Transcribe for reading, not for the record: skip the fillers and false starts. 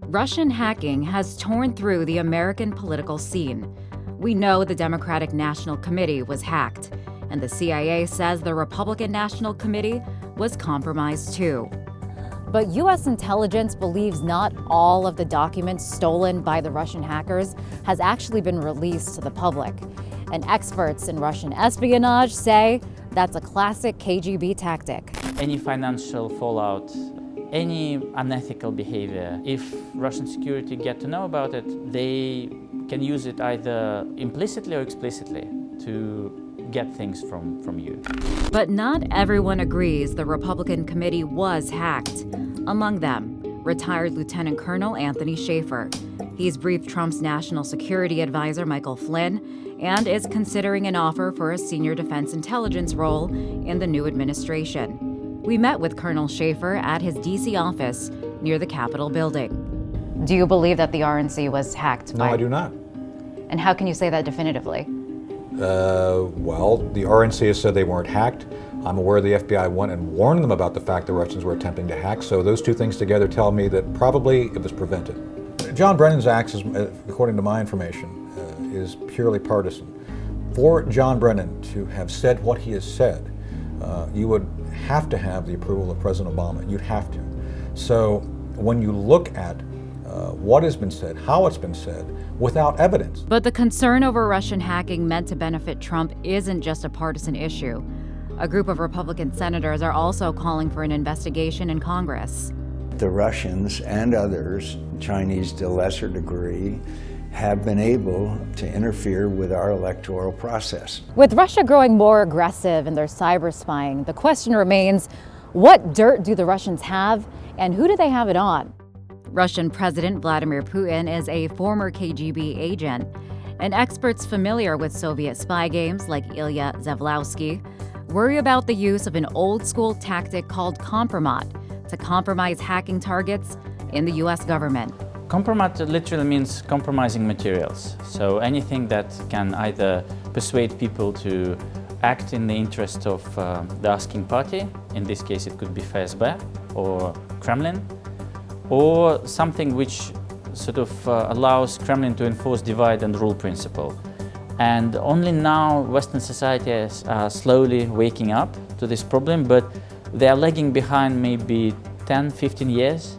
Russian hacking has torn through the American political scene. We know the Democratic National Committee was hacked, and the CIA says the Republican National Committee was compromised too. But U.S. intelligence believes not all of the documents stolen by the Russian hackers has actually been released to the public. And experts in Russian espionage say that's a classic KGB tactic. Any financial fallout, any unethical behavior, if Russian security get to know about it, they can use it either implicitly or explicitly to get things from you. But not everyone agrees the Republican committee was hacked. Among them, retired Lieutenant Colonel Anthony Schaefer. He's briefed Trump's national security advisor, Michael Flynn, and is considering an offer for a senior defense intelligence role in the new administration. We met with Colonel Schaefer at his D.C. office near the Capitol building. Do you believe that the RNC was hacked? No, I do not. And how can you say that definitively? Well, the RNC has said they weren't hacked. I'm aware the FBI went and warned them about the fact the Russians were attempting to hack, so those two things together tell me that probably it was prevented. John Brennan's acts, according to my information, is purely partisan. For John Brennan to have said what he has said, you would have to have the approval of President Obama. You'd have to. So when you look at what has been said, how it's been said, without evidence. But the concern over Russian hacking meant to benefit Trump isn't just a partisan issue. A group of Republican senators are also calling for an investigation in Congress. The Russians and others, Chinese to a lesser degree, have been able to interfere with our electoral process. With Russia growing more aggressive in their cyber spying, the question remains, what dirt do the Russians have, and who do they have it on? Russian President Vladimir Putin is a former KGB agent, and experts familiar with Soviet spy games like Ilya Zavlausky worry about the use of an old-school tactic called compromat to compromise hacking targets in the U.S. government. Compromat literally means compromising materials. So anything that can either persuade people to act in the interest of the asking party, in this case it could be FSB or Kremlin, or something which sort of allows Kremlin to enforce divide and rule principle. And only now Western societies are slowly waking up to this problem, but they are lagging behind maybe 10, 15 years.